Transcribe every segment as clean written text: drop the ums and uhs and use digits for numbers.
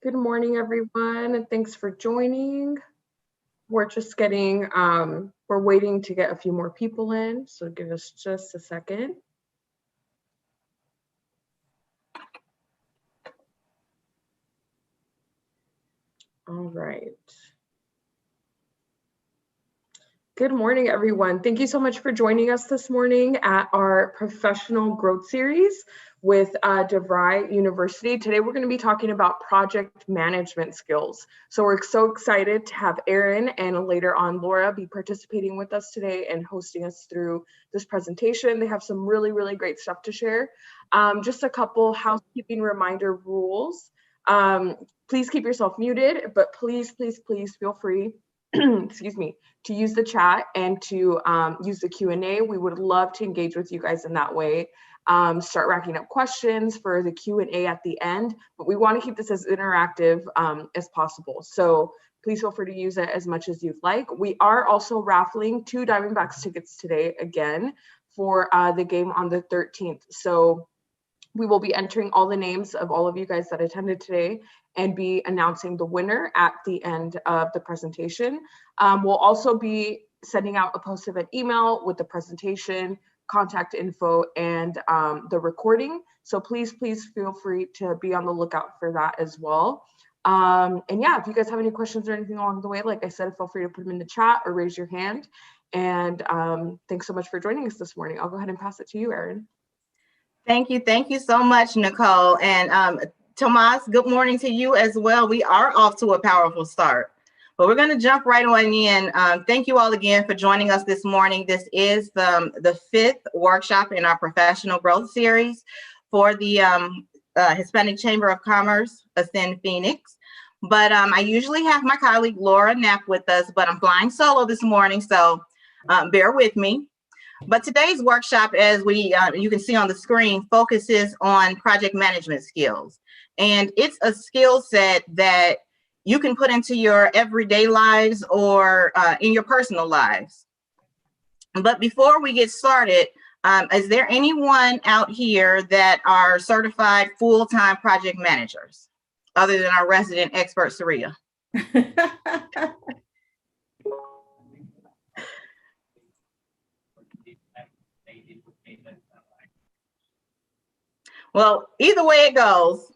Good morning, everyone, and thanks for joining. We're just getting, we're waiting to get a few more people in, so give us just a second. All right. Good morning, everyone. Thank you so much for joining us this morning at our professional growth series with DeVry University. Today, we're going to be talking about project management skills. So we're so excited to have Erin and later on Laura be participating with us today and hosting us through this presentation. They have some really, really great stuff to share. Just a couple housekeeping reminder rules. Please keep yourself muted, but please feel free excuse me, to use the chat and to use the Q&A. We would love to engage with you guys in that way. Start racking up questions for the Q&A at the end, but we want to keep this as interactive as possible. So please feel free to use it as much as you'd like. We are also raffling 2 Diamondbacks tickets today again for the game on the 13th. So we will be entering all the names of all of you guys that attended today and be announcing the winner at the end of the presentation. We'll also be sending out a post-event email with the presentation, contact info, and the recording. So please feel free to be on the lookout for that as well. And yeah, if you guys have any questions or anything along the way, like I said, feel free to put them in the chat or raise your hand. And thanks so much for joining us this morning. I'll go ahead and pass it to you, Erin. Thank you so much, Nicole. And Tomas, good morning to you as well. We are off to a powerful start, but we're going to jump right on in. Thank you all again for joining us this morning. This is the 5th workshop in our professional growth series for the Hispanic Chamber of Commerce, Ascend Phoenix. But I usually have my colleague Laura Knapp with us, but I'm flying solo this morning, so bear with me. But today's workshop, as you can see on the screen, focuses on project management skills. And it's a skill set that you can put into your everyday lives or in your personal lives. But before we get started, is there anyone out here that are certified full-time project managers, other than our resident expert, Saria? Well, either way it goes,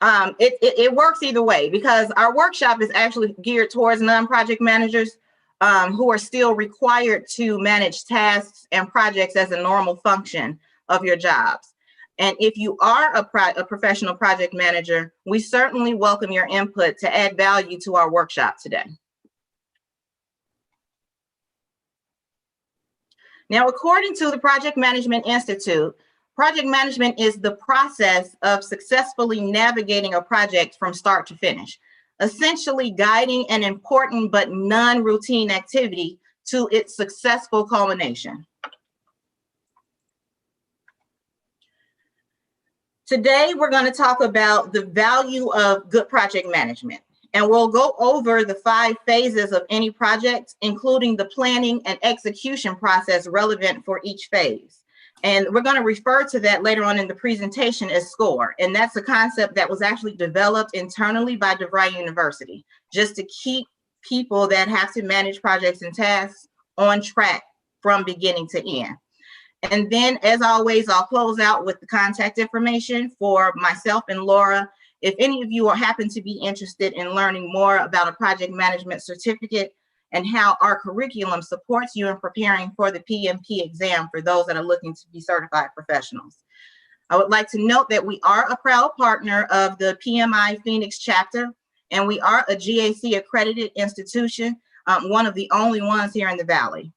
it works either way, because our workshop is actually geared towards non-project managers who are still required to manage tasks and projects as a normal function of your jobs. And if you are a professional project manager, we certainly welcome your input to add value to our workshop today. Now, according to the Project Management Institute, project management is the process of successfully navigating a project from start to finish, essentially guiding an important but non-routine activity to its successful culmination. Today, we're going to talk about the value of good project management, and we'll go over the 5 phases of any project, including the planning and execution process relevant for each phase. And we're going to refer to that later on in the presentation as SCORE. And that's a concept that was actually developed internally by DeVry University, just to keep people that have to manage projects and tasks on track from beginning to end. And then, as always, I'll close out with the contact information for myself and Laura. If any of you happen to be interested in learning more about a project management certificate and how our curriculum supports you in preparing for the PMP exam for those that are looking to be certified professionals. I would like to note that we are a proud partner of the PMI Phoenix chapter, and we are a GAC accredited institution, one of the only ones here in the Valley.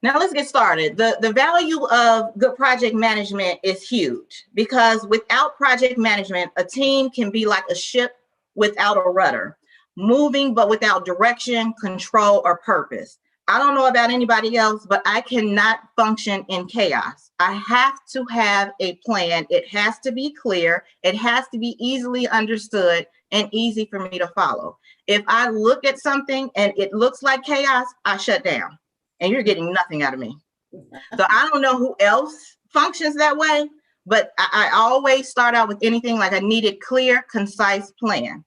Now let's get started. The value of good project management is huge, because without project management, a team can be like a ship without a rudder, moving but without direction, control, or purpose. I don't know about anybody else, but I cannot function in chaos. I have to have a plan. It has to be clear. It has to be easily understood and easy for me to follow. If I look at something and it looks like chaos, I shut down. And you're getting nothing out of me. So I don't know who else functions that way, but I always start out with anything like I need a clear, concise plan.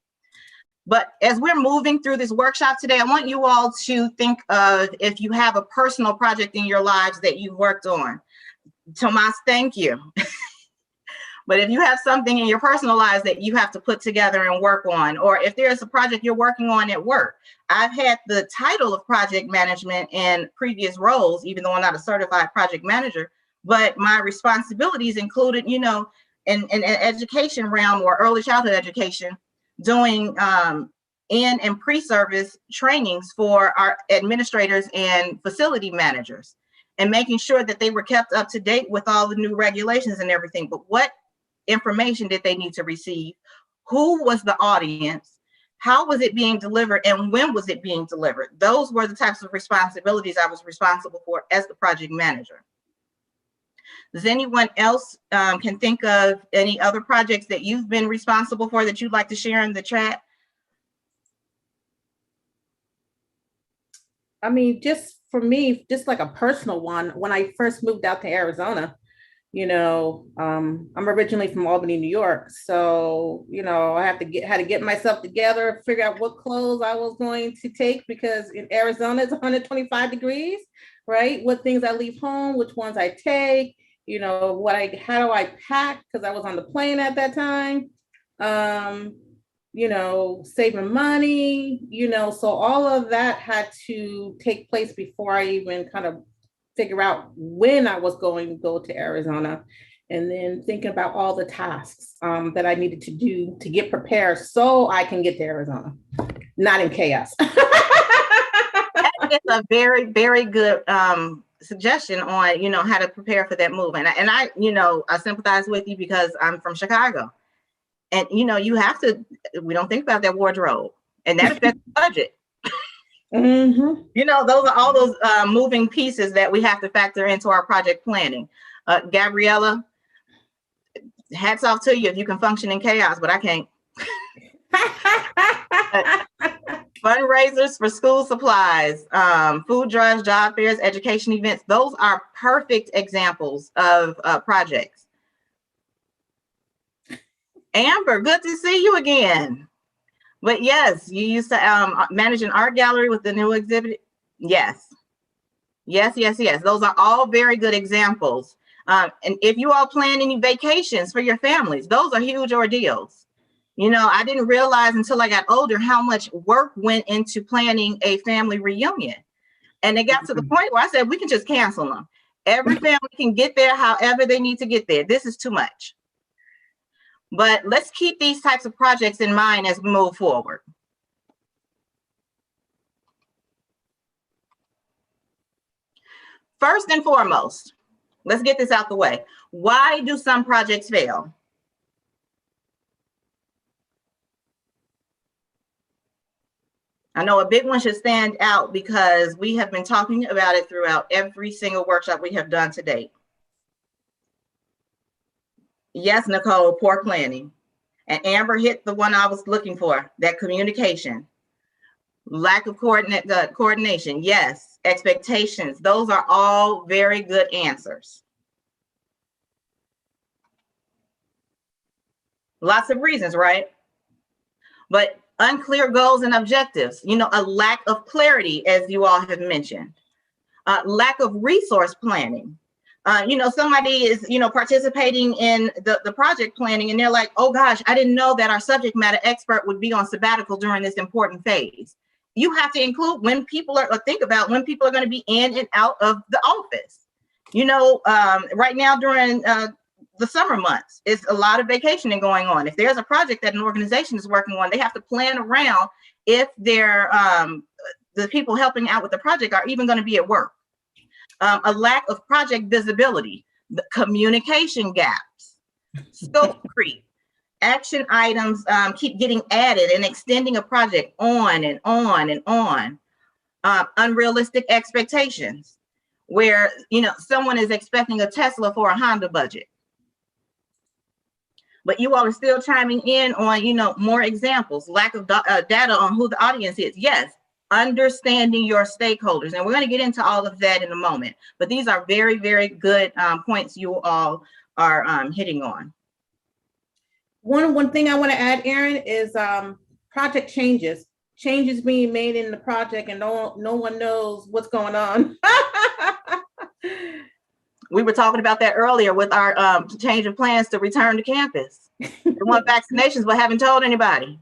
But as we're moving through this workshop today, I want you all to think of if you have a personal project in your lives that you've worked on. Tomas, thank you. But if you have something in your personal lives that you have to put together and work on, or if there's a project you're working on at work, I've had the title of project management in previous roles, even though I'm not a certified project manager, but my responsibilities included, you know, in education realm or early childhood education, doing in and pre-service trainings for our administrators and facility managers, and making sure that they were kept up to date with all the new regulations and everything. But what information did they need to receive? Who was the audience? How was it being delivered? And when was it being delivered? Those were the types of responsibilities I was responsible for as the project manager. Does anyone else can think of any other projects that you've been responsible for that you'd like to share in the chat? I mean, just for me, just like a personal one, when I first moved out to Arizona, you know, I'm originally from Albany, New York. So, you know, I had to get myself together, figure out what clothes I was going to take, because in Arizona it's 125 degrees, right? What things I leave home, which ones I take, you know, how do I pack? Because I was on the plane at that time. You know, saving money, you know, so all of that had to take place before I even kind of figure out when I was going to go to Arizona, and then thinking about all the tasks that I needed to do to get prepared so I can get to Arizona, not in chaos. That's a very, very good suggestion on, you know, how to prepare for that move. And I, you know, I sympathize with you because I'm from Chicago. And, you know, we don't think about that wardrobe, and that affects the budget. Mm-hmm. You know, those are all those moving pieces that we have to factor into our project planning. Gabriella, hats off to you if you can function in chaos, but I can't. Fundraisers for school supplies, food drives, job fairs, education events. Those are perfect examples of projects. Amber, good to see you again. But yes, you used to manage an art gallery with the new exhibit. Yes. Those are all very good examples. And if you all plan any vacations for your families, those are huge ordeals. You know, I didn't realize until I got older how much work went into planning a family reunion. And it got to the point where I said, we can just cancel them. Every family can get there however they need to get there. This is too much. But let's keep these types of projects in mind as we move forward. First and foremost, let's get this out the way. Why do some projects fail? I know a big one should stand out because we have been talking about it throughout every single workshop we have done to date. Yes, Nicole, poor planning. And Amber hit the one I was looking for, that communication. Lack of coordination, yes. Expectations, those are all very good answers. Lots of reasons, right? But unclear goals and objectives, you know, a lack of clarity, as you all have mentioned. Lack of resource planning. You know, somebody is, you know, participating in the project planning, and they're like, oh gosh, I didn't know that our subject matter expert would be on sabbatical during this important phase. You have to include when people are, think about when people are going to be in and out of the office. You know, right now during the summer months, it's a lot of vacationing going on. If there's a project that an organization is working on, they have to plan around if they're, the people helping out with the project are even going to be at work. A lack of project visibility, the communication gaps, scope creep, action items keep getting added and extending a project on and on and on. Unrealistic expectations, where, you know, someone is expecting a Tesla for a Honda budget. But you all are still chiming in on, you know, more examples. Lack of data on who the audience is. Yes, understanding your stakeholders. And we're going to get into all of that in a moment. But these are very, very good points you all are hitting on. One thing I want to add, Erin, is project changes being made in the project, and no one knows what's going on. We were talking about that earlier with our change of plans to return to campus. They want vaccinations, but haven't told anybody.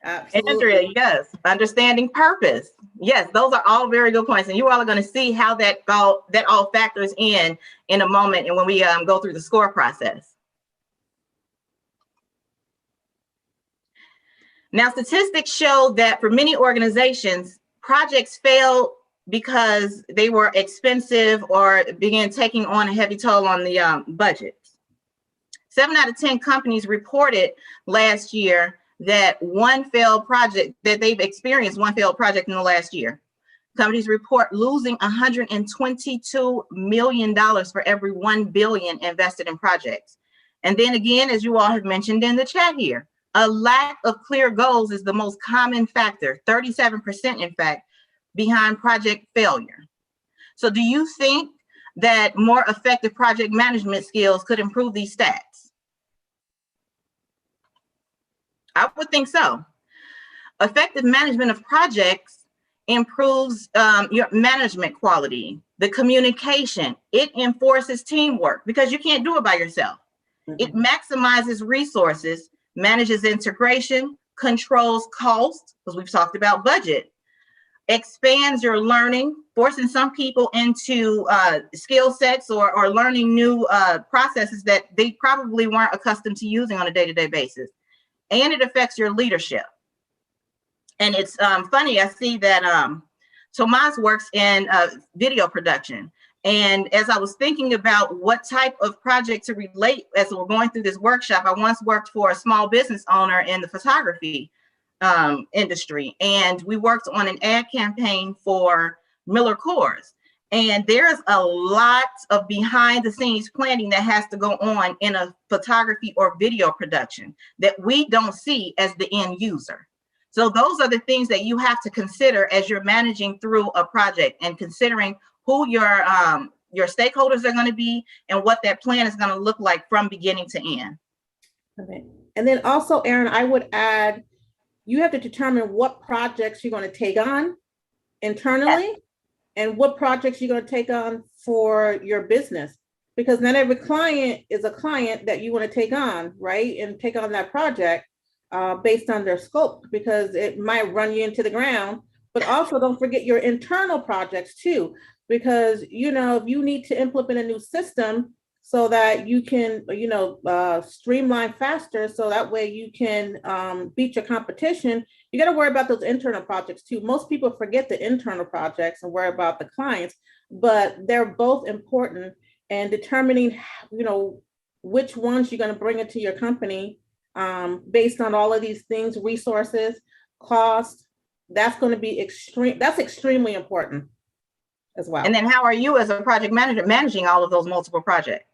Absolutely. Andrea, yes, understanding purpose. Yes, those are all very good points, and you all are going to see how that all factors in a moment, and when we go through the score process. Now, statistics show that for many organizations, projects fail because they were expensive or began taking on a heavy toll on the budget. 7 out of 10 companies reported last year that they've experienced one failed project in the last year. Companies report losing $122 million for every $1 billion invested in projects. And then again, as you all have mentioned in the chat here, a lack of clear goals is the most common factor, 37% in fact, behind project failure. So do you think that more effective project management skills could improve these stats? I would think so. Effective management of projects improves your management quality, the communication. It enforces teamwork because you can't do it by yourself. Mm-hmm. It maximizes resources, manages integration, controls costs, because we've talked about budget, expands your learning, forcing some people into skill sets or learning new processes that they probably weren't accustomed to using on a day-to-day basis. And it affects your leadership. And it's funny, I see that Tomas works in video production. And as I was thinking about what type of project to relate as we're going through this workshop, I once worked for a small business owner in the photography industry. And we worked on an ad campaign for Miller Coors. And there's a lot of behind the scenes planning that has to go on in a photography or video production that we don't see as the end user. So those are the things that you have to consider as you're managing through a project and considering who your stakeholders are going to be and what that plan is going to look like from beginning to end. Okay. And then also, Erin, I would add, you have to determine what projects you're going to take on internally. Yes. And what projects you're going to take on for your business, because not every client is a client that you want to take on, right? And take on that project based on their scope, because it might run you into the ground. But also don't forget your internal projects too, because, if you need to implement a new system so that you can, streamline faster, so that way you can beat your competition, you got to worry about those internal projects too. Most people forget the internal projects and worry about the clients, but they're both important. And determining, which ones you're going to bring into your company based on all of these things, resources, cost, that's going to be extremely important as well. And then how are you as a project manager managing all of those multiple projects?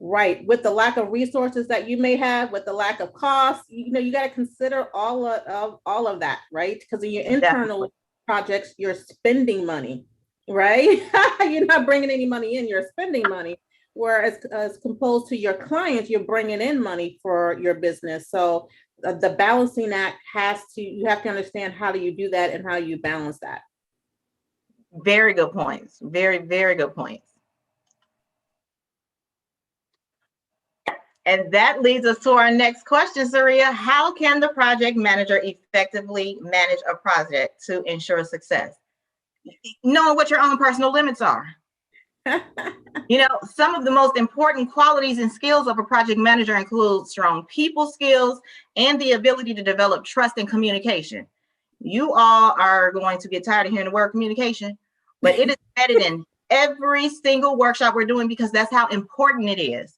Right. With the lack of resources that you may have, with the lack of costs, you got to consider all of that, right? Because in your internal projects, you're spending money, right? You're not bringing any money in, you're spending money. Whereas as composed to your clients, you're bringing in money for your business. So the balancing act you have to understand how do you do that and how you balance that. Very good points. Very, very good points. And that leads us to our next question, Saria. How can the project manager effectively manage a project to ensure success? Knowing what your own personal limits are. Some of the most important qualities and skills of a project manager include strong people skills and the ability to develop trust and communication. You all are going to get tired of hearing the word communication, but it is embedded in every single workshop we're doing because that's how important it is.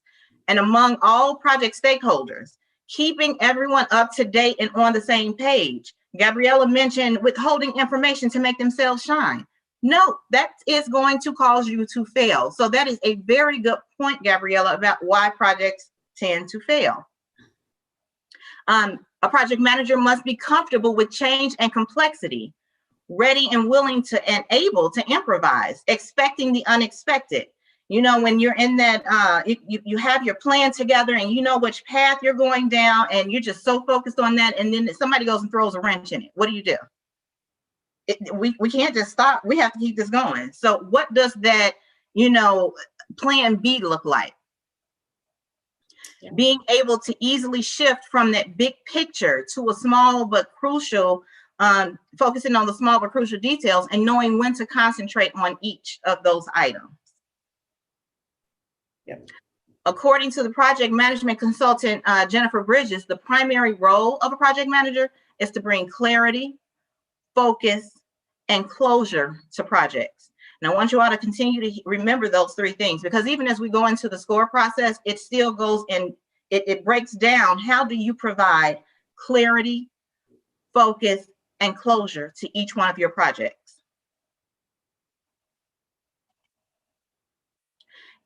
And among all project stakeholders, keeping everyone up to date and on the same page. Gabriella mentioned withholding information to make themselves shine. No, that is going to cause you to fail. So that is a very good point, Gabriella, about why projects tend to fail. A project manager must be comfortable with change and complexity, ready and willing to and able to improvise, expecting the unexpected. You know, when you're in that, you have your plan together and you know which path you're going down and you're just so focused on that. And then somebody goes and throws a wrench in it. What do? We can't just stop. We have to keep this going. So what does that, plan B look like? Yeah. Being able to easily shift from that big picture to a small but crucial, focusing on the small but crucial details and knowing when to concentrate on each of those items. Yep. According to the project management consultant, Jennifer Bridges, the primary role of a project manager is to bring clarity, focus, and closure to projects. And I want you all to continue to remember those three things, because even as we go into the SCORE process, it still goes in, it breaks down how do you provide clarity, focus, and closure to each one of your projects.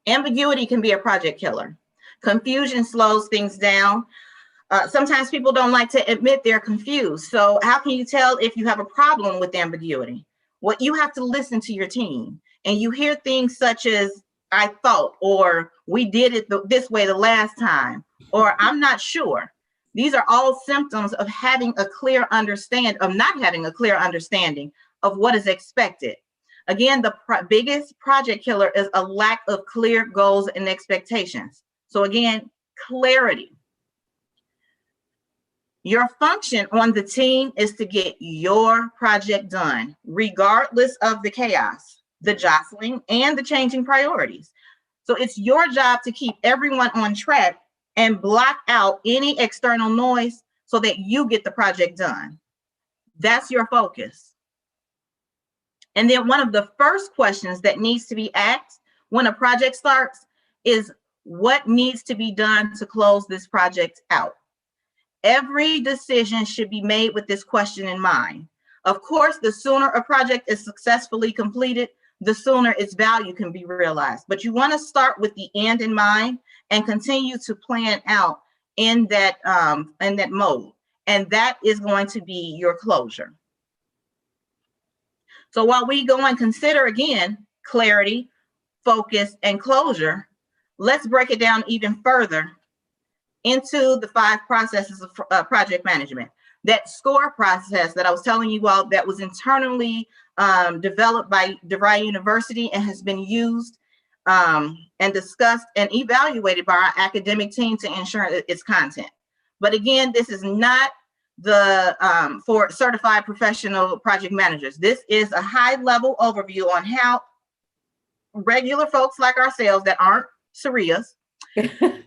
Ambiguity can be a project killer. Confusion slows things down. Sometimes people don't like to admit they're confused. So how can you tell if you have a problem with ambiguity? Well, you have to listen to your team, and you hear things such as, I thought, or we did it this way the last time, or I'm not sure. These are all symptoms of having a clear understanding, of not having a clear understanding of what is expected. Again, the biggest project killer is a lack of clear goals and expectations. So again, clarity. Your function on the team is to get your project done, regardless of the chaos, the jostling, and the changing priorities. So it's your job to keep everyone on track and block out any external noise so that you get the project done. That's your focus. And then one of the first questions that needs to be asked when a project starts is, what needs to be done to close this project out? Every decision should be made with this question in mind. Of course, the sooner a project is successfully completed, the sooner its value can be realized. But you want to start with the end in mind and continue to plan out in that mode. And that is going to be your closure. So while we go and consider, again, clarity, focus, and closure, let's break it down even further into the 5 processes of project management. That SCORE process that I was telling you all, that was internally developed by DeVry University and has been used and discussed and evaluated by our academic team to ensure its content. But again, this is not for certified professional project managers. This is a high-level overview on how regular folks like ourselves that aren't Sarias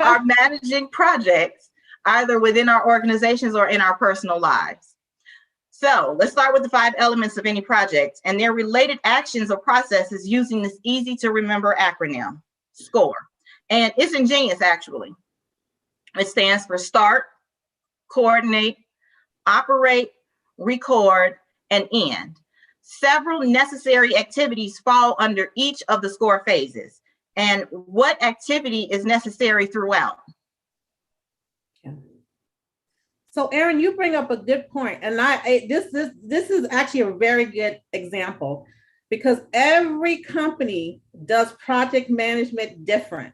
are managing projects either within our organizations or in our personal lives. So let's start with the 5 elements of any project and their related actions or processes using this easy to remember acronym, SCORE. And it's ingenious, actually. It stands for start, coordinate, operate, record, and end. Several necessary activities fall under each of the SCORE phases. And what activity is necessary throughout? Yeah. So, Erin, you bring up a good point, and this is actually a very good example, because every company does project management different.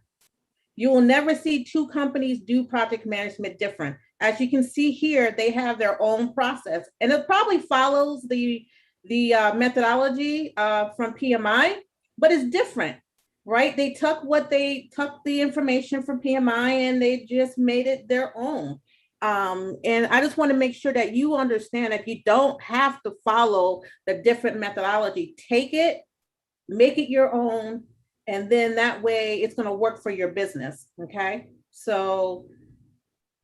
You will never see 2 companies do project management different. As you can see here, they have their own process, and it probably follows the methodology from PMI, but it's different. Right? They took the information from PMI and they just made it their own. And I just want to make sure that you understand that you don't have to follow the different methodology. Take it, make it your own, and then that way it's going to work for your business. Okay. So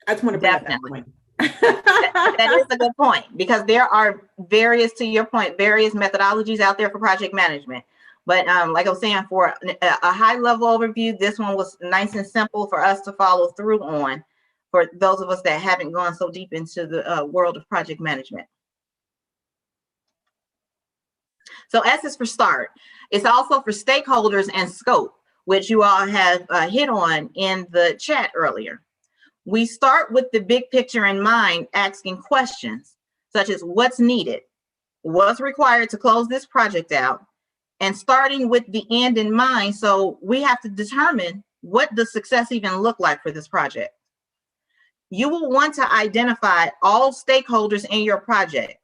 I just want to bring up that point. That is a good point, because there are various methodologies out there for project management. But like I was saying, for a high-level overview, this one was nice and simple for us to follow through on, for those of us that haven't gone so deep into the world of project management. So S is for start. It's also for stakeholders and scope, which you all have hit on in the chat earlier. We start with the big picture in mind, asking questions such as what's needed, what's required to close this project out, and starting with the end in mind. So we have to determine, what does success even look like for this project? You will want to identify all stakeholders in your project.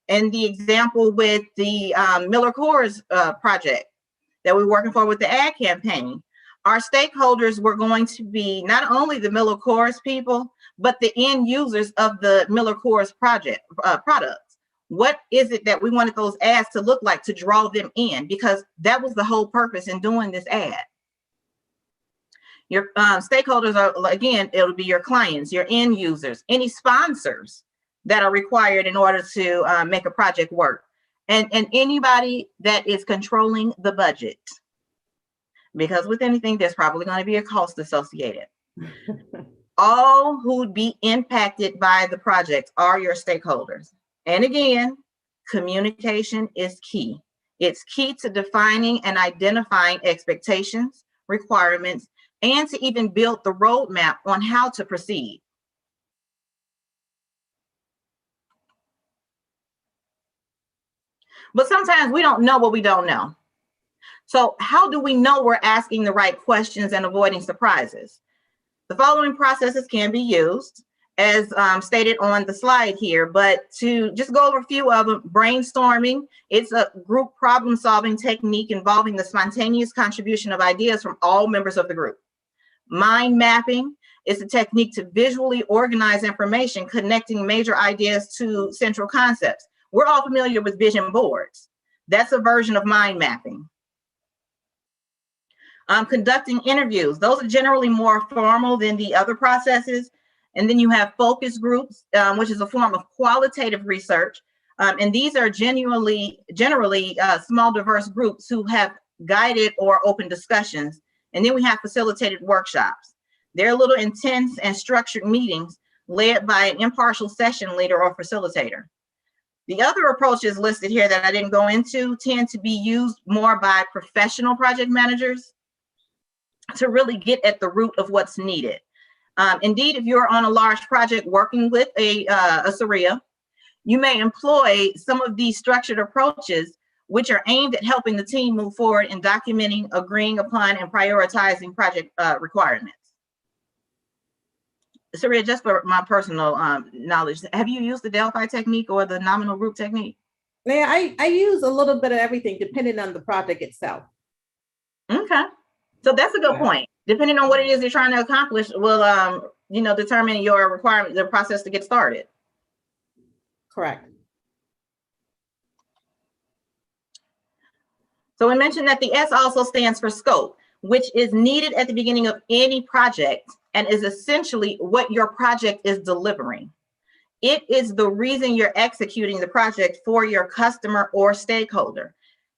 And the example with the Miller Coors project that we're working for with the ad campaign, our stakeholders were going to be not only the Miller Coors people, but the end users of the Miller Coors project products. What is it that we wanted those ads to look like to draw them in? Because that was the whole purpose in doing this ad. Your stakeholders are, again, it'll be your clients, your end users, any sponsors that are required in order to make a project work, and anybody that is controlling the budget. Because with anything, there's probably going to be a cost associated. All who would be impacted by the project are your stakeholders. And again, communication is key. It's key to defining and identifying expectations, requirements, and to even build the roadmap on how to proceed. But sometimes we don't know what we don't know. So how do we know we're asking the right questions and avoiding surprises? The following processes can be used, as stated on the slide here, but to just go over a few of them. Brainstorming, it's a group problem-solving technique involving the spontaneous contribution of ideas from all members of the group. Mind mapping is a technique to visually organize information, connecting major ideas to central concepts. We're all familiar with vision boards. That's a version of mind mapping. Conducting interviews. Those are generally more formal than the other processes. And then you have focus groups, which is a form of qualitative research. And these are generally small, diverse groups who have guided or open discussions. And then we have facilitated workshops. They're a little intense and structured meetings led by an impartial session leader or facilitator. The other approaches listed here that I didn't go into tend to be used more by professional project managers to really get at the root of what's needed. Indeed, if you're on a large project working with a SRIA, you may employ some of these structured approaches, which are aimed at helping the team move forward in documenting, agreeing upon, and prioritizing project requirements. SRIA, just for my personal knowledge, have you used the Delphi technique or the nominal group technique? Yeah, I use a little bit of everything depending on the project itself. Okay, so that's a good point. Depending on what it is you're trying to accomplish will determine your requirement, the process to get started. Correct. So we mentioned that the S also stands for scope, which is needed at the beginning of any project and is essentially what your project is delivering. It is the reason you're executing the project for your customer or stakeholder.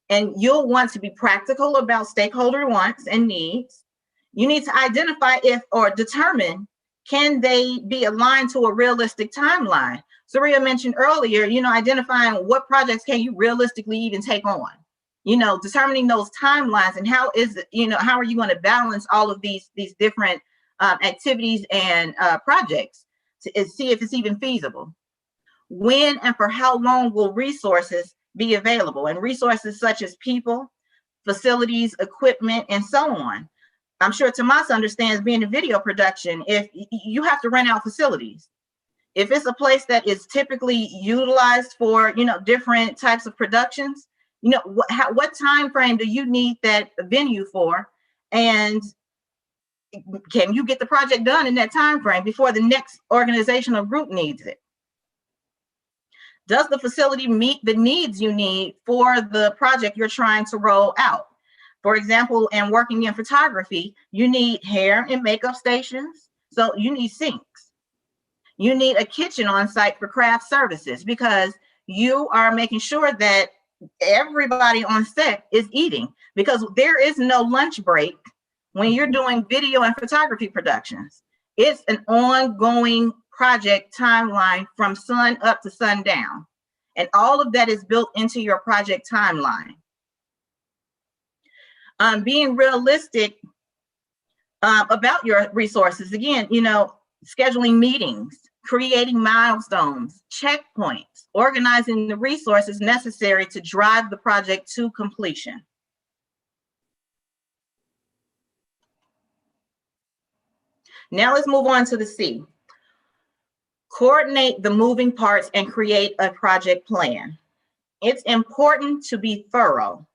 And you'll want to be practical about stakeholder wants and needs. You need to identify if or determine, can they be aligned to a realistic timeline? Saria mentioned earlier, identifying what projects can you realistically even take on. Determining those timelines and how are you going to balance all of these different activities and projects to see if it's even feasible. When and for how long will resources be available? And resources such as people, facilities, equipment, and so on. I'm sure Tomas understands, being in video production, if you have to rent out facilities. If it's a place that is typically utilized for, different types of productions, what time frame do you need that venue for? And can you get the project done in that time frame before the next organizational group needs it? Does the facility meet the needs you need for the project you're trying to roll out? For example, in working in photography, you need hair and makeup stations. So you need sinks. You need a kitchen on site for craft services, because you are making sure that everybody on set is eating, because there is no lunch break when you're doing video and photography productions. It's an ongoing project timeline from sun up to sundown. And all of that is built into your project timeline. Being realistic about your resources. Again, scheduling meetings, creating milestones, checkpoints, organizing the resources necessary to drive the project to completion. Now let's move on to the C. Coordinate the moving parts and create a project plan. It's important to be thorough.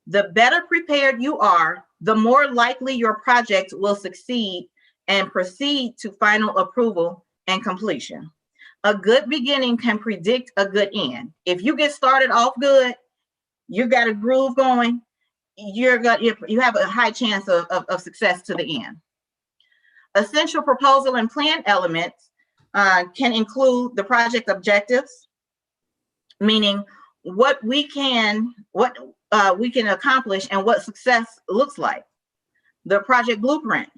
The better prepared you are, the more likely your project will succeed and proceed to final approval and completion. A good beginning can predict a good end. If you get started off good, you got a groove going, you have a high chance of success to the end. Essential proposal and plan elements can include the project objectives, meaning what we can accomplish and what success looks like. The project blueprint,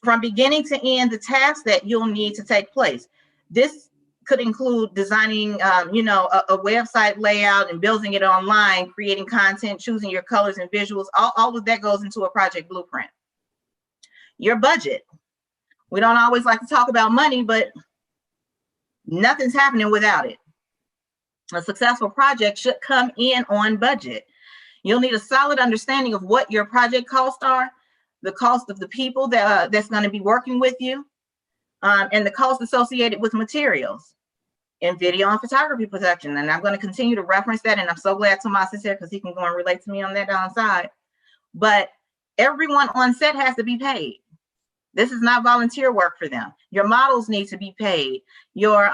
from beginning to end, the tasks that you'll need to take place. This could include designing, a website layout and building it online, creating content, choosing your colors and visuals. All of that goes into a project blueprint. Your budget. We don't always like to talk about money, but nothing's happening without it. A successful project should come in on budget. You'll need a solid understanding of what your project costs are, the cost of the people that's going to be working with you, and the cost associated with materials in video and photography production. And I'm going to continue to reference that. And I'm so glad Tomas is here because he can go and relate to me on that downside. But everyone on set has to be paid. This is not volunteer work for them. Your models need to be paid. Your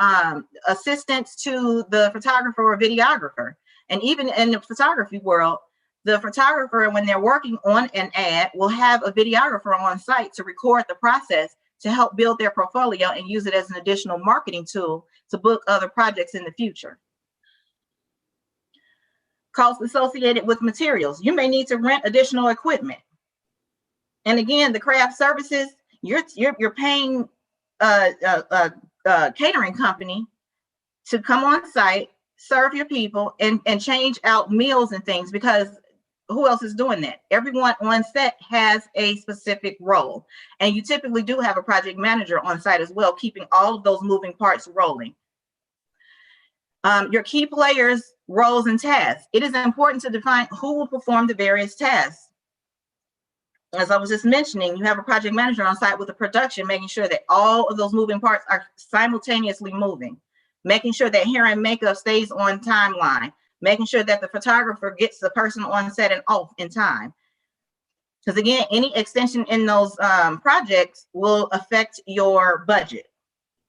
assistants to the photographer or videographer. And even in the photography world, the photographer, when they're working on an ad, will have a videographer on site to record the process to help build their portfolio and use it as an additional marketing tool to book other projects in the future. Costs associated with materials. You may need to rent additional equipment. And again, the craft services, you're paying a catering company to come on site, serve your people, and change out meals and things, because who else is doing that? Everyone on set has a specific role. And you typically do have a project manager on site as well, keeping all of those moving parts rolling. Your key players, roles, and tasks. It is important to define who will perform the various tasks. As I was just mentioning, you have a project manager on site with a production, making sure that all of those moving parts are simultaneously moving, making sure that hair and makeup stays on timeline, making sure that the photographer gets the person on set and off in time. Because again, any extension in those projects will affect your budget.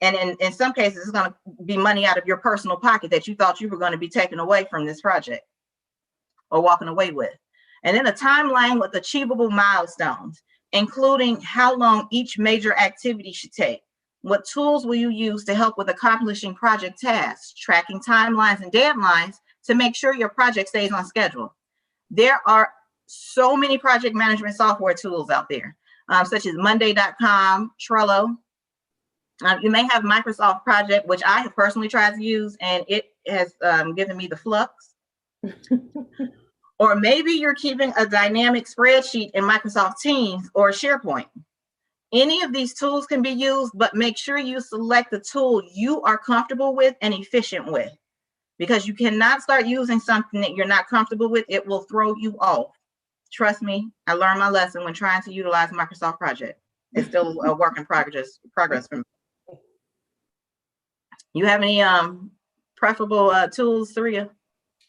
And in some cases, it's going to be money out of your personal pocket that you thought you were going to be taking away from this project or walking away with. And then a timeline with achievable milestones, including how long each major activity should take. What tools will you use to help with accomplishing project tasks, tracking timelines and deadlines to make sure your project stays on schedule. There are so many project management software tools out there, such as Monday.com, Trello. You may have Microsoft Project, which I have personally tried to use, and it has given me the flux. Or maybe you're keeping a dynamic spreadsheet in Microsoft Teams or SharePoint. Any of these tools can be used, but make sure you select the tool you are comfortable with and efficient with, because you cannot start using something that you're not comfortable with. It will throw you off. Trust me, I learned my lesson when trying to utilize Microsoft Project. It's still a work in progress for me. You have any preferable tools, Saria?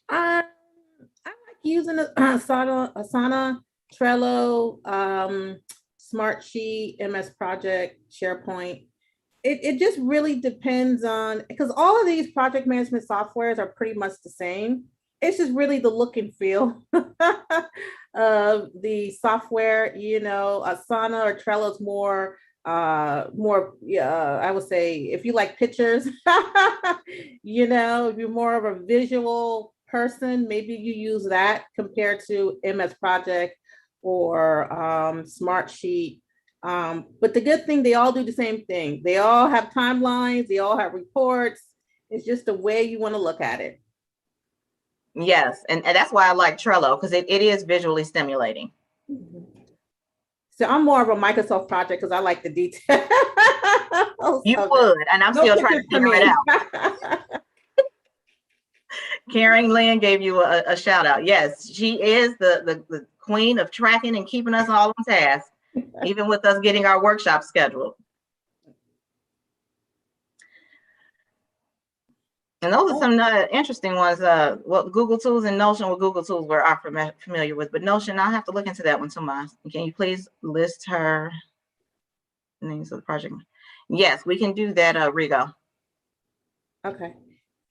I like using Asana, Trello, Smartsheet, MS Project, SharePoint. It just really depends on, because all of these project management softwares are pretty much the same. It's just really the look and feel of the software. Asana or Trello is more, I would say, if you like pictures, if you're more of a visual person, maybe you use that compared to MS Project or Smartsheet. But the good thing, they all do the same thing. They all have timelines, they all have reports. It's just the way you want to look at it. Yes, and that's why I like Trello, because it is visually stimulating. So I'm more of a Microsoft Project because I like the detail. You would, and I'm still trying to figure it out. Karen Lynn gave you a shout out. Yes, she is the queen of tracking and keeping us all on task, even with us getting our workshop scheduled. And those are some interesting ones. What Google Tools and Notion, what Google Tools we're familiar with, but Notion, I'll have to look into that one, Tomas. Can you please list her names of the project? Yes, we can do that, Rigo. Okay.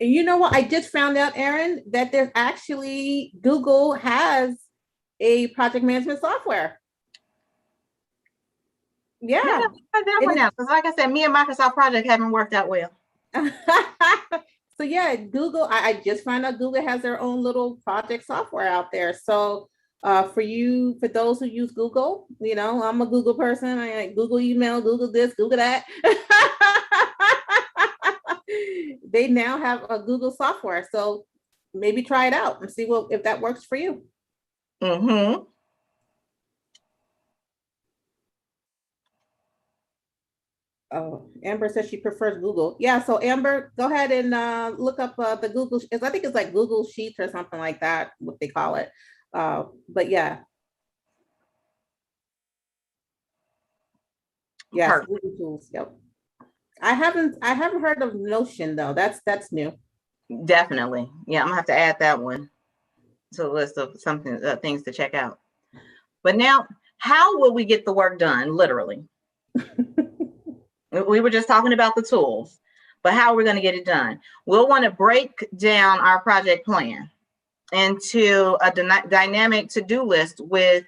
And you know what? I just found out, Erin, that there's actually, Google has a project management software. Yeah. That one out. Because like I said, me and Microsoft Project haven't worked out well. So yeah, Google, I just found out Google has their own little project software out there. So for those who use Google, you know, I'm a Google person. I Google email, Google this, Google that. They now have a Google software. So maybe try it out and see if that works for you. Mm-hmm. Oh, Amber says she prefers Google. Yeah, so Amber, go ahead and look up the Google. I think it's like Google Sheets or something like that, what they call it. But yeah. Yes, Google Tools. Yep. I haven't heard of Notion though. That's new. Definitely. Yeah, I'm gonna have to add that one to the list of things to check out. But now, how will we get the work done? Literally. We were just talking about the tools, but how are we going to get it done? We'll want to break down our project plan into a dynamic to-do list with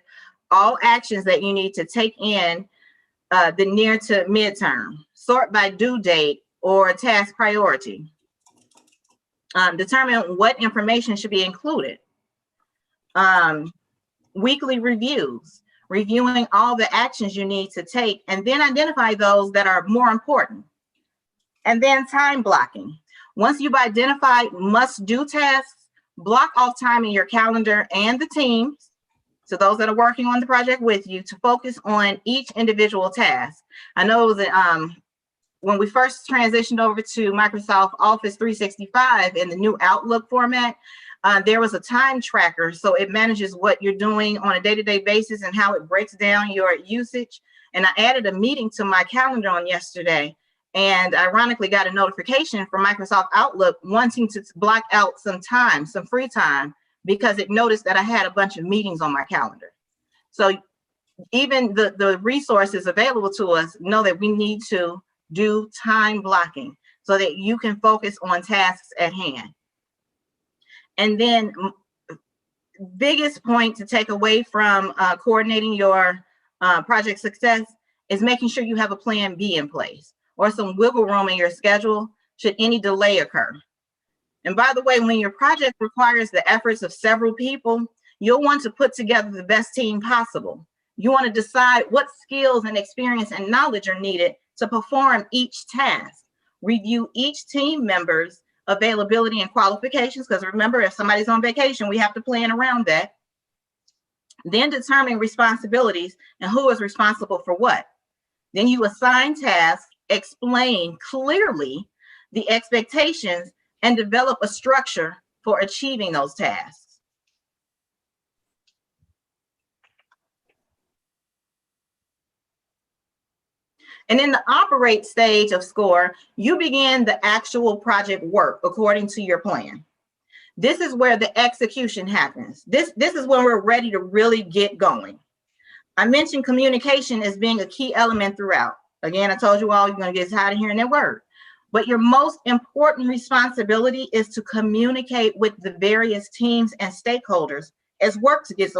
all actions that you need to take in the near to midterm. Sort by due date or task priority. Determine what information should be included. Weekly reviews. Reviewing all the actions you need to take, and then identify those that are more important. And then time blocking. Once you've identified must-do tasks, block off time in your calendar and the teams, so those that are working on the project with you, to focus on each individual task. I know that when we first transitioned over to Microsoft Office 365 in the new Outlook format, there was a time tracker, so it manages what you're doing on a day-to-day basis and how it breaks down your usage. And I added a meeting to my calendar on yesterday, and ironically got a notification from Microsoft Outlook wanting to block out some time, some free time, because it noticed that I had a bunch of meetings on my calendar. So even the resources available to us know that we need to do time blocking so that you can focus on tasks at hand. And then biggest point to take away from coordinating your project success is making sure you have a plan B in place or some wiggle room in your schedule should any delay occur. And by the way, when your project requires the efforts of several people, you'll want to put together the best team possible. You want to decide what skills and experience and knowledge are needed to perform each task. Review each team member's availability and qualifications, because remember, if somebody's on vacation, we have to plan around that. Then determine responsibilities and who is responsible for what. Then you assign tasks, explain clearly the expectations, and develop a structure for achieving those tasks. And in the operate stage of SCORE, you begin the actual project work according to your plan. This is where the execution happens. This is when we're ready to really get going. I mentioned communication as being a key element throughout. Again, I told you all you're going to get tired of hearing that word. But your most important responsibility is to communicate with the various teams and stakeholders as work gets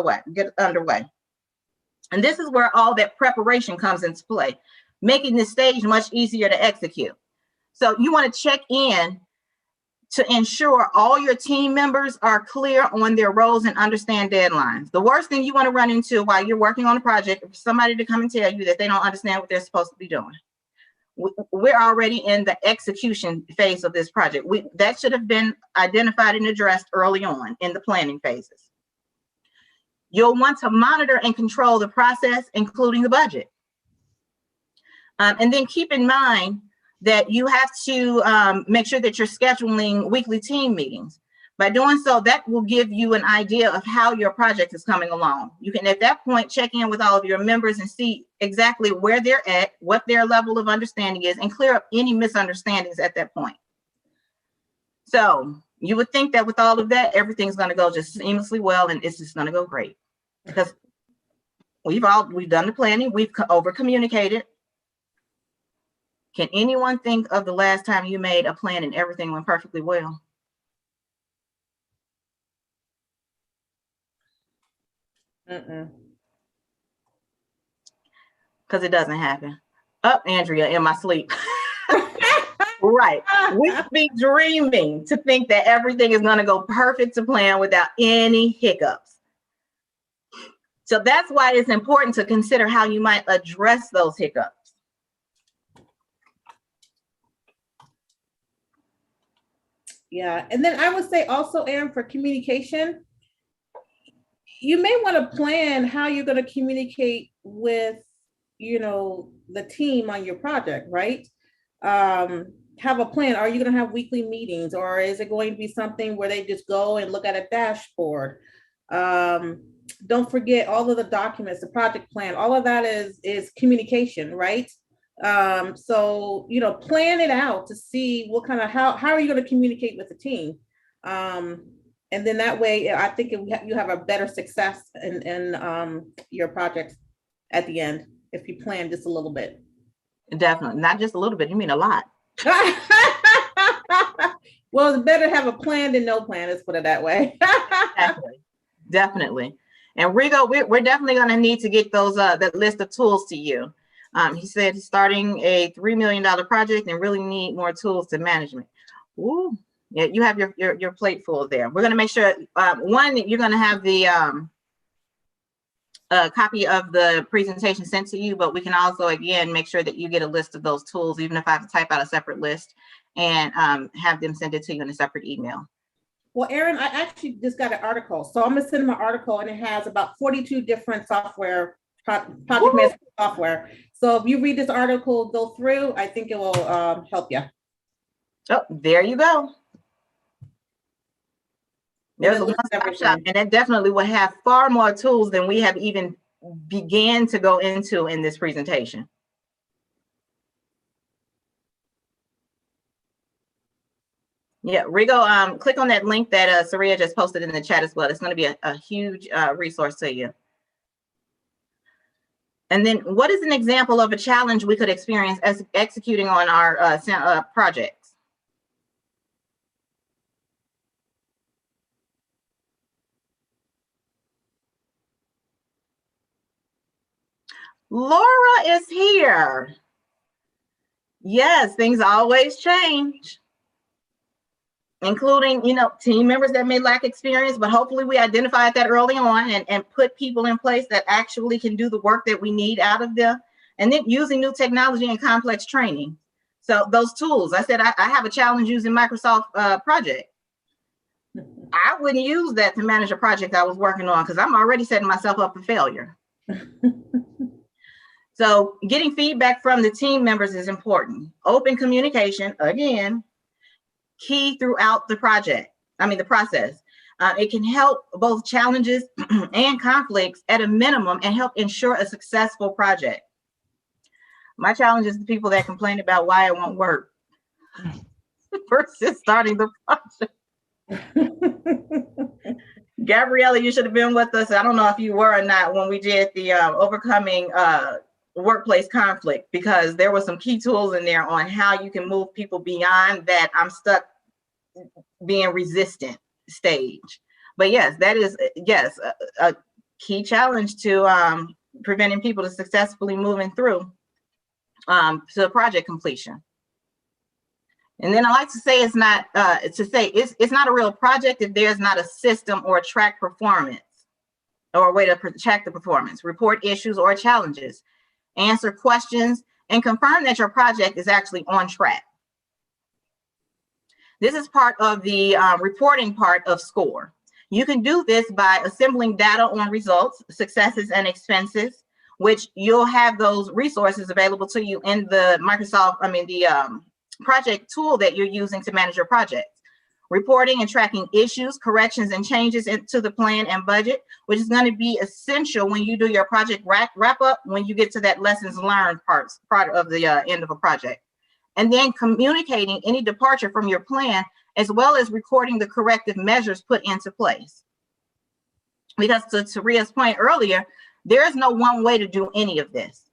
underway. And this is where all that preparation comes into play, making this stage much easier to execute. So you want to check in to ensure all your team members are clear on their roles and understand deadlines. The worst thing you want to run into while you're working on a project is somebody to come and tell you that they don't understand what they're supposed to be doing. We're already in the execution phase of this project. That should have been identified and addressed early on in the planning phases. You'll want to monitor and control the process, including the budget. And then keep in mind that you have to make sure that you're scheduling weekly team meetings. By doing so, that will give you an idea of how your project is coming along. You can, at that point, check in with all of your members and see exactly where they're at, what their level of understanding is, and clear up any misunderstandings at that point. So you would think that with all of that, everything's going to go just seamlessly well, and it's just going to go great. Because we've done the planning, we've over communicated. Can anyone think of the last time you made a plan and everything went perfectly well? Because it doesn't happen. Andrea, in my sleep. Right. We be dreaming to think that everything is going to go perfect to plan without any hiccups. So that's why it's important to consider how you might address those hiccups. Yeah, and then I would say also, Aaron, for communication, you may want to plan how you're going to communicate with, the team on your project, right? Have a plan. Are you going to have weekly meetings, or is it going to be something where they just go and look at a dashboard? Don't forget all of the documents, the project plan, all of that is communication, right? So, plan it out to see what kind of, how are you going to communicate with the team? And then that way, I think you have a better success in your projects at the end, if you plan just a little bit. Definitely. Not just a little bit, you mean a lot. Well, it's better to have a plan than no plan, let's put it that way. Definitely. And Rigo, we're definitely going to need to get those that list of tools to you. He said he's starting a $3 million project and really need more tools to management. Ooh, yeah, you have your plate full there. We're going to make sure, one, you're going to have the copy of the presentation sent to you, but we can also, again, make sure that you get a list of those tools, even if I have to type out a separate list and have them send it to you in a separate email. Well, Aaron, I actually just got an article. So I'm going to send them an article, and it has about 42 different software, project management software. So if you read this article, go through, I think it will help you. Oh, there you go. There's a one-stop shop, and that definitely will have far more tools than we have even began to go into in this presentation. Yeah, Rigo, click on that link that Saria just posted in the chat as well. It's going to be a huge resource to you. And then what is an example of a challenge we could experience as executing on our projects? Laura is here. Yes, things always change, including, team members that may lack experience, but hopefully we identified that early on and put people in place that actually can do the work that we need out of them. And then using new technology and complex training. So those tools, I said, I have a challenge using Microsoft Project. I wouldn't use that to manage a project I was working on because I'm already setting myself up for failure. So getting feedback from the team members is important. Open communication, again, key throughout the process. It can help both challenges and conflicts at a minimum and help ensure a successful project. My challenge is the people that complain about why it won't work versus starting the project. Gabriella, you should have been with us. I don't know if you were or not when we did the overcoming workplace conflict, because there were some key tools in there on how you can move people beyond that I'm stuck being resistant stage. But yes, that is a key challenge to preventing people to successfully moving through to project completion. And then I like to say it's not a real project if there's not a system or track performance or a way to track the performance, report issues or challenges, answer questions, and confirm that your project is actually on track. This is part of the reporting part of SCORE. You can do this by assembling data on results, successes, and expenses, which you'll have those resources available to you in the project tool that you're using to manage your project. Reporting and tracking issues, corrections, and changes into the plan and budget, which is going to be essential when you do your project wrap up, when you get to that lessons learned part of the end of a project. And then communicating any departure from your plan, as well as recording the corrective measures put into place. Because to Taria's point earlier, there is no one way to do any of this.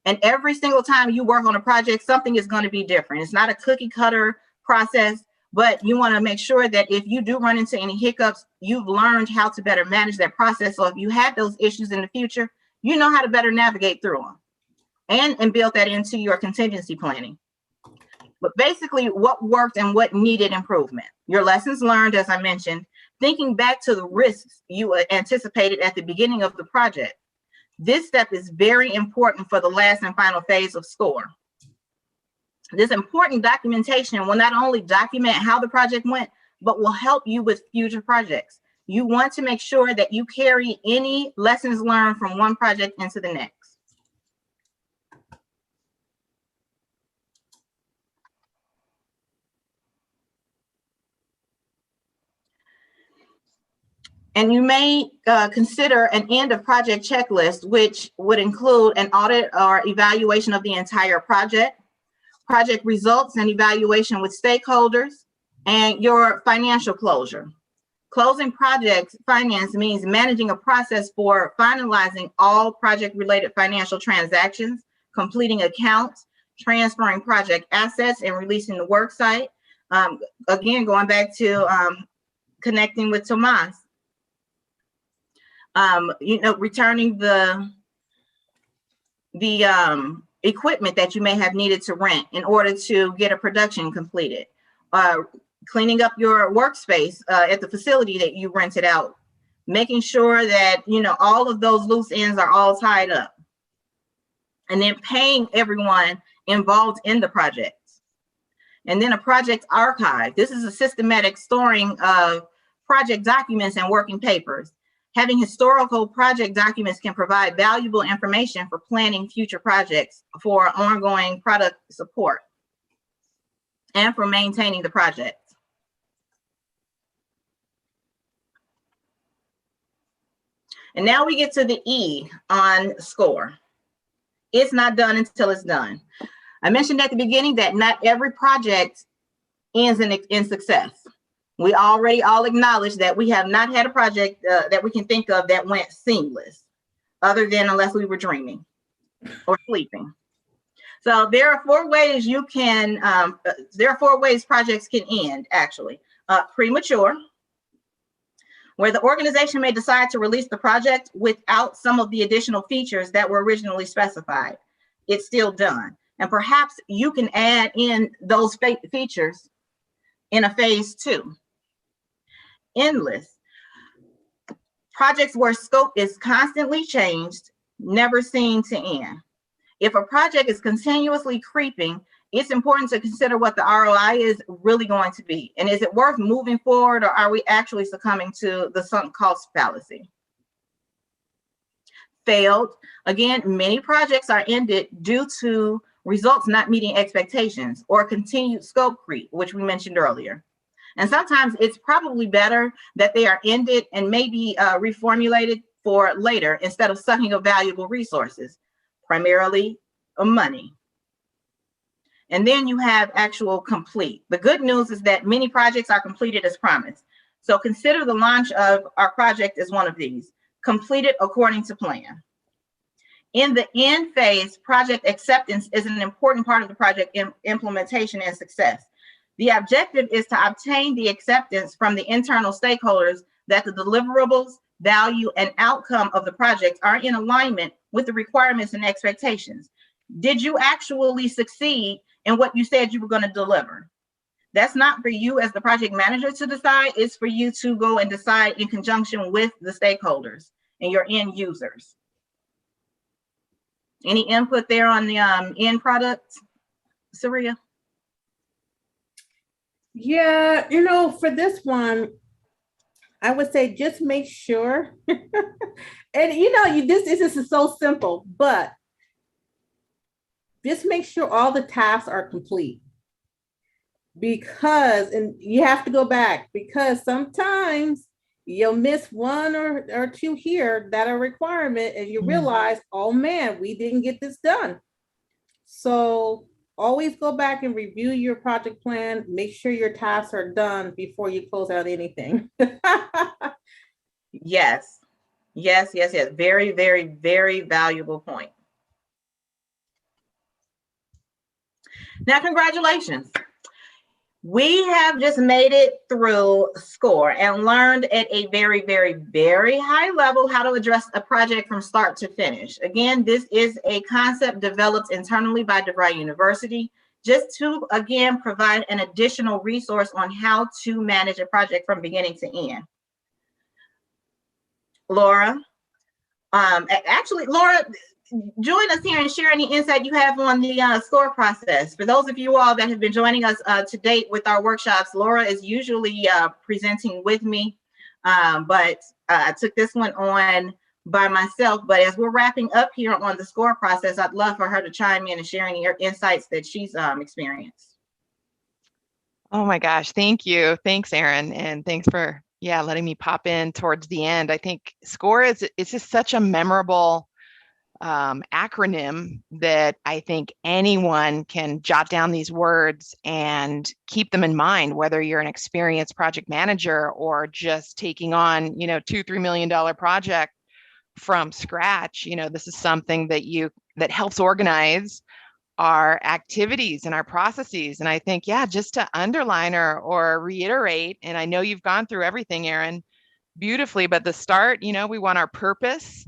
And every single time you work on a project, something is going to be different. It's not a cookie cutter process. But you want to make sure that if you do run into any hiccups, you've learned how to better manage that process. So if you have those issues in the future, you know how to better navigate through them and build that into your contingency planning. But basically, what worked and what needed improvement. Your lessons learned, as I mentioned, thinking back to the risks you anticipated at the beginning of the project. This step is very important for the last and final phase of SCORE. This important documentation will not only document how the project went, but will help you with future projects. You want to make sure that you carry any lessons learned from one project into the next. And you may consider an end of project checklist, which would include an audit or evaluation of the entire project results and evaluation with stakeholders, and your financial closure. Closing projects finance means managing a process for finalizing all project-related financial transactions, completing accounts, transferring project assets, and releasing the work site. Again, going back to connecting with Tomas, returning the equipment that you may have needed to rent in order to get a production completed, cleaning up your workspace at the facility that you rented out, making sure that all of those loose ends are all tied up, and then paying everyone involved in the project. And then a project archive. This is a systematic storing of project documents and working papers. Having historical project documents can provide valuable information for planning future projects, for ongoing product support, and for maintaining the project. And now we get to the E on SCORE. It's not done until it's done. I mentioned at the beginning that not every project ends in success. We already all acknowledge that we have not had a project that we can think of that went seamless, other than unless we were dreaming or sleeping. So there are four ways projects can end, actually. Premature, where the organization may decide to release the project without some of the additional features that were originally specified. It's still done. And perhaps you can add in those features in a phase 2. Endless. Projects where scope is constantly changed, never seen to end. If a project is continuously creeping, it's important to consider what the ROI is really going to be. And is it worth moving forward, or are we actually succumbing to the sunk cost fallacy? Failed. Again, many projects are ended due to results not meeting expectations or continued scope creep, which we mentioned earlier. And sometimes it's probably better that they are ended and maybe reformulated for later instead of sucking up valuable resources, primarily money. And then you have actual complete. The good news is that many projects are completed as promised. So consider the launch of our project as one of these, completed according to plan. In the end phase, project acceptance is an important part of the project implementation and success. The objective is to obtain the acceptance from the internal stakeholders that the deliverables, value, and outcome of the project are in alignment with the requirements and expectations. Did you actually succeed in what you said you were going to deliver? That's not for you as the project manager to decide. It's for you to go and decide in conjunction with the stakeholders and your end users. Any input there on the end product, Saria? Yeah, for this one, I would say just make sure. And this is so simple, but just make sure all the tasks are complete. because, and you have to go back, because sometimes you'll miss one or two here that are requirement, and you realize, oh man, we didn't get this done. So always go back and review your project plan. Make sure your tasks are done before you close out anything. Yes. Yes, yes, yes. Very, very, very valuable point. Now, congratulations. We have just made it through SCORE and learned at a very, very, very high level how to address a project from start to finish. Again, this is a concept developed internally by DeVry University, just to, again, provide an additional resource on how to manage a project from beginning to end. Laura, actually, Laura, join us here and share any insight you have on the SCORE process. For those of you all that have been joining us to date with our workshops, Laura is usually presenting with me, but I took this one on by myself. But as we're wrapping up here on the SCORE process, I'd love for her to chime in and share any insights that she's experienced. Oh my gosh, thank you. Thanks, Erin. And thanks for, letting me pop in towards the end. I think SCORE it's just such a memorable acronym that I think anyone can jot down these words and keep them in mind, whether you're an experienced project manager or just taking on, $2-3 million project from scratch. This is something that helps organize our activities and our processes. And I think, just to underline or reiterate, and I know you've gone through everything, Erin, beautifully, but the start, we want our purpose.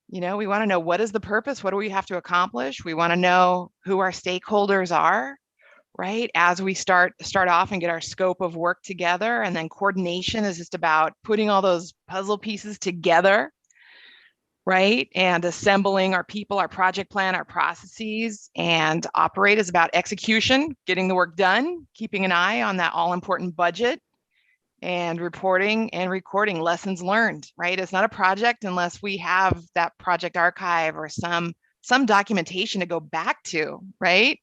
We want to know, what is the purpose? What do we have to accomplish? We want to know who our stakeholders are, right? As we start off and get our scope of work together. And then coordination is just about putting all those puzzle pieces together, right? And assembling our people, our project plan, our processes. And operate is about execution, getting the work done, keeping an eye on that all important budget, and reporting and recording lessons learned, right? It's not a project unless we have that project archive or some documentation to go back to, right?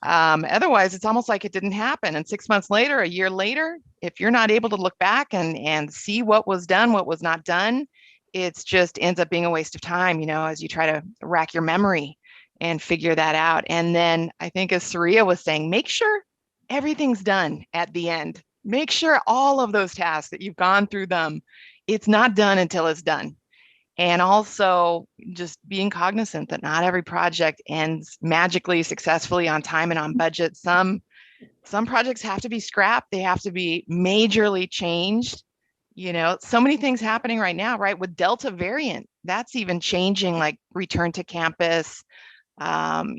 Otherwise, it's almost like it didn't happen. And 6 months later, a year later, if you're not able to look back and see what was done, what was not done, it's just ends up being a waste of time, as you try to rack your memory and figure that out. And then I think, as Saria was saying, make sure everything's done at the end. Make sure all of those tasks that you've gone through them, it's not done until it's done. And also just being cognizant that not every project ends magically, successfully, on time and on budget. Some projects have to be scrapped. They have to be majorly changed. So many things happening right now, right? With Delta variant, that's even changing, like return to campus, plans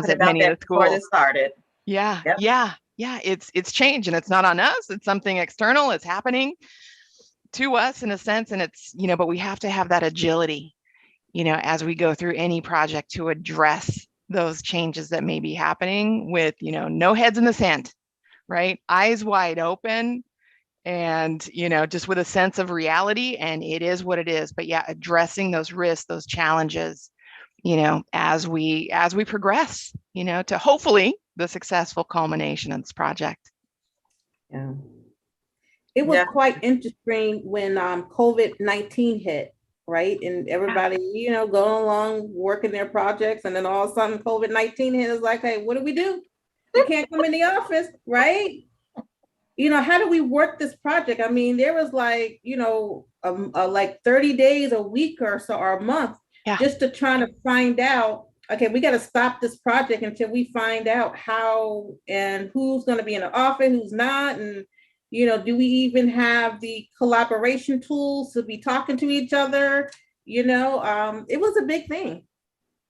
at many of the schools. Before this started. Yeah, yep. Yeah, it's change, and it's not on us. It's something external. It's happening to us in a sense, and it's, but we have to have that agility, as we go through any project, to address those changes that may be happening with, no heads in the sand, right? Eyes wide open, and, just with a sense of reality, and it is what it is. But addressing those risks, those challenges, as we progress, to hopefully the successful culmination of this project. Yeah. It was quite interesting when COVID-19 hit, right? And everybody, going along working their projects, and then all of a sudden COVID-19 hit. Is like, hey, what do? You can't come in the office, right? How do we work this project? I mean, there was like, like 30 days, a week or so, or a month, just to try to find out, okay, we got to stop this project until we find out how and who's going to be in the office, who's not. And, do we even have the collaboration tools to be talking to each other? It was a big thing.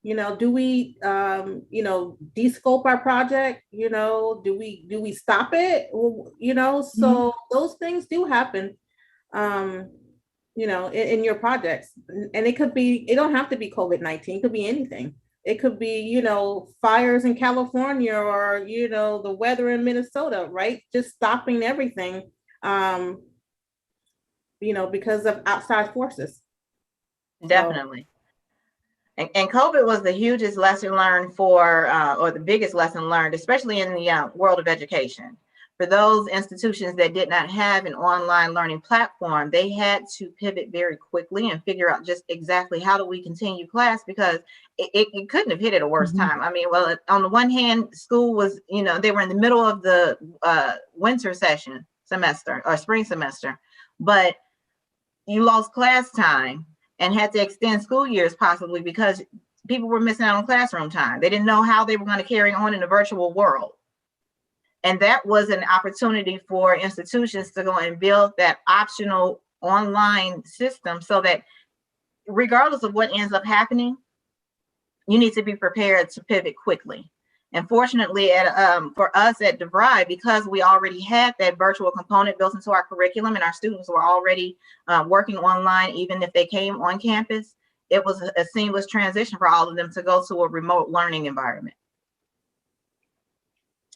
Do we, de-scope our project? Do we stop it? So those things do happen, in your projects. And it don't have to be COVID-19, it could be anything. It could be, fires in California, or, the weather in Minnesota, right? Just stopping everything, because of outside forces. Definitely. And COVID was the hugest lesson learned or the biggest lesson learned, especially in the world of education. For those institutions that did not have an online learning platform, they had to pivot very quickly and figure out just exactly how do we continue class, because it couldn't have hit at a worse time. I mean, well, on the one hand, school was, they were in the middle of the winter semester or spring semester, but you lost class time and had to extend school years possibly because people were missing out on classroom time. They didn't know how they were going to carry on in a virtual world. And that was an opportunity for institutions to go and build that optional online system so that regardless of what ends up happening, you need to be prepared to pivot quickly. And fortunately, for us at DeVry, because we already had that virtual component built into our curriculum and our students were already working online, even if they came on campus, it was a seamless transition for all of them to go to a remote learning environment.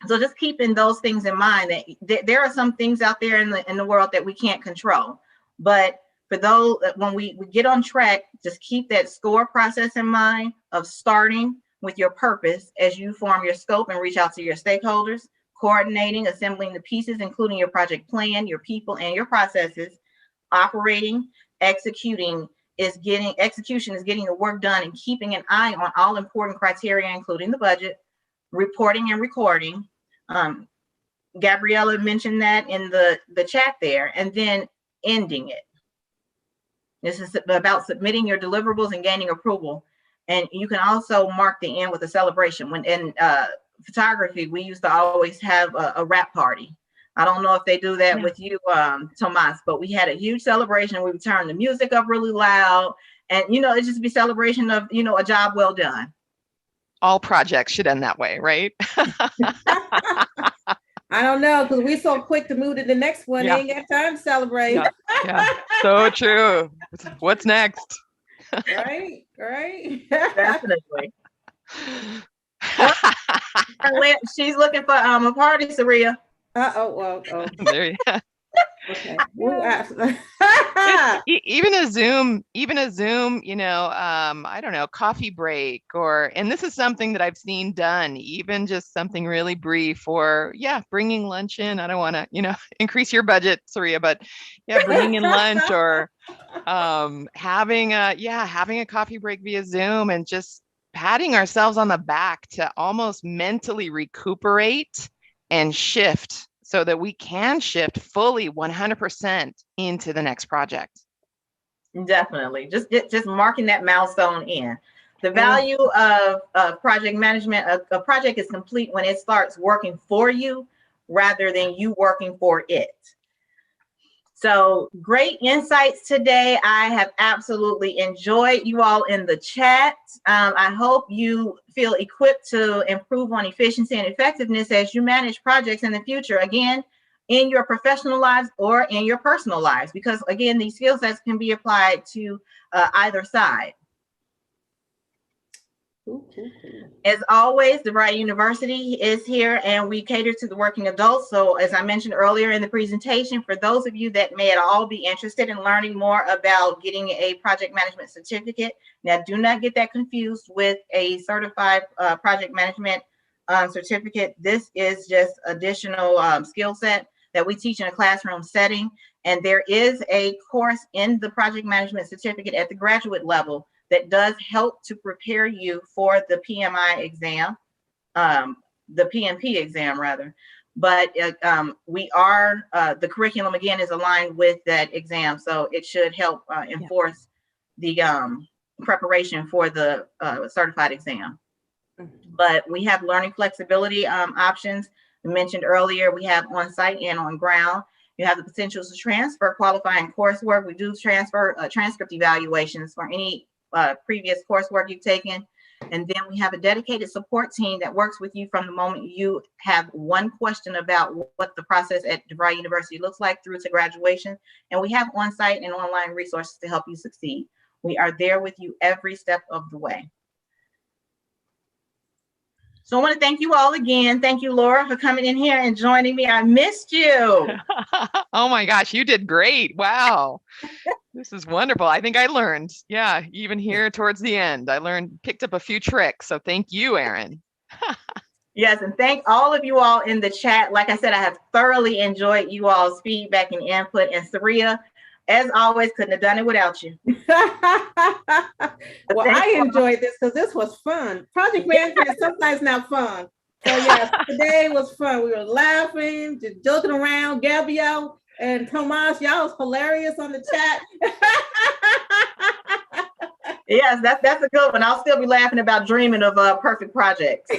So just keeping those things in mind, that there are some things out there in the world that we can't control. But for those, when we get on track, just keep that SCORE process in mind of starting with your purpose as you form your scope and reach out to your stakeholders, coordinating, assembling the pieces, including your project plan, your people, and your processes, operating, execution is getting the work done and keeping an eye on all important criteria, including the budget, reporting and recording. Gabriella mentioned that in the chat there, and then ending it. This is about submitting your deliverables and gaining approval. And you can also mark the end with a celebration. When in photography, we used to always have a wrap party. I don't know if they do that with you, Tomas, but we had a huge celebration. We would turn the music up really loud, and it just be celebration of a job well done. All projects should end that way, right? I don't know, because we're so quick to move to the next one. Yeah. They ain't got time to celebrate. Yeah. So true. What's next? Right. Definitely. She's looking for a party, Saria. Well. There you go. Okay. Even a Zoom, I don't know, coffee break, and this is something that I've seen done, even just something really brief, or bringing lunch in. I don't want to, increase your budget, Saria, but bringing in lunch, or having a coffee break via Zoom, and just patting ourselves on the back to almost mentally recuperate and shift, so that we can shift fully 100% into the next project. Definitely. Just marking that milestone in. The value of project management, a project is complete when it starts working for you rather than you working for it. So great insights today. I have absolutely enjoyed you all in the chat. I hope you feel equipped to improve on efficiency and effectiveness as you manage projects in the future, again, in your professional lives or in your personal lives, because again, these skill sets can be applied to either side. As always, DeVry University is here and we cater to the working adults. So as I mentioned earlier in the presentation, for those of you that may at all be interested in learning more about getting a project management certificate, now do not get that confused with a certified project management certificate. This is just additional skill set that we teach in a classroom setting. And there is a course in the project management certificate at the graduate level that does help to prepare you for the PMI exam, the PMP exam rather. But the curriculum again is aligned with that exam. So it should help enforce the preparation for the certified exam. But we have learning flexibility options. We mentioned earlier, we have on-site and on-ground. You have the potential to transfer qualifying coursework. We do transfer transcript evaluations for any previous coursework you've taken. And then we have a dedicated support team that works with you from the moment you have one question about what the process at DeVry University looks like through to graduation. And we have on-site and online resources to help you succeed. We are there with you every step of the way. So I want to thank you all again. Thank you, Laura, for coming in here and joining me. I missed you. Oh my gosh, you did great. Wow. This is wonderful. I think I learned. Yeah, even here towards the end, picked up a few tricks. So thank you, Erin. Yes, and thank all of you all in the chat. Like I said, I have thoroughly enjoyed you all's feedback and input. And Saria, as always, couldn't have done it without you. Well, I enjoyed this because this was fun. Project management is sometimes not fun. So yes, today was fun. We were laughing, just joking around. Gabrielle and Tomas, y'all was hilarious on the chat. Yes, that's a good one. I'll still be laughing about dreaming of perfect projects.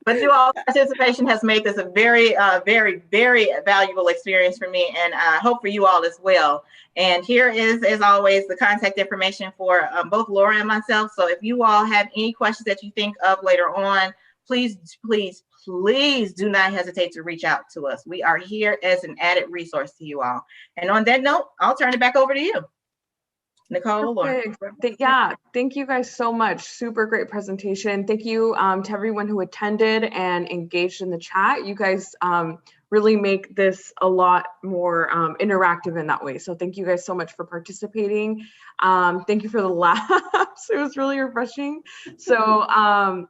But you all participation has made this a very, very, very valuable experience for me, and I hope for you all as well. And here is, as always, the contact information for both Laura and myself. So if you all have any questions that you think of later on, please, please, please do not hesitate to reach out to us. We are here as an added resource to you all. And on that note, I'll turn it back over to you, Nicole. Yeah, thank you guys so much. Super great presentation. Thank you to everyone who attended and engaged in the chat. You guys really make this a lot more interactive in that way. So thank you guys so much for participating. Thank you for the laughs. It was really refreshing. So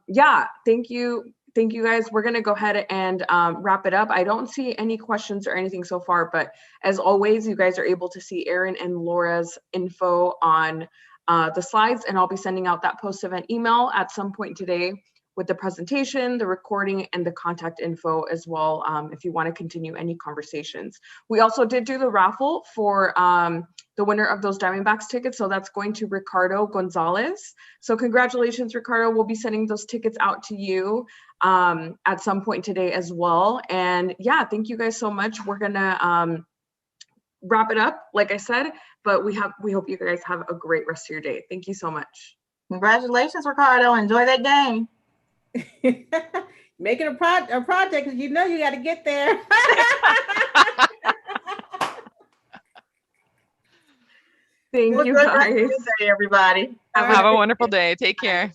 yeah, thank you. Thank you guys. We're going to go ahead and wrap it up. I don't see any questions or anything so far, but as always, you guys are able to see Erin and Laura's info on the slides, and I'll be sending out that post-event email at some point today with the presentation, the recording, and the contact info as well, if you want to continue any conversations. We also did do the raffle for the winner of those Diamondbacks tickets, so that's going to Ricardo Gonzalez. So congratulations, Ricardo. We'll be sending those tickets out to you at some point today as well. And yeah, thank you guys so much. We're gonna wrap it up, like I said, but we hope you guys have a great rest of your day. Thank you so much. Congratulations, Ricardo. Enjoy that game. Make it a project, because you know you got to get there. Thank you guys. Good day, everybody. Have a wonderful day. Take care.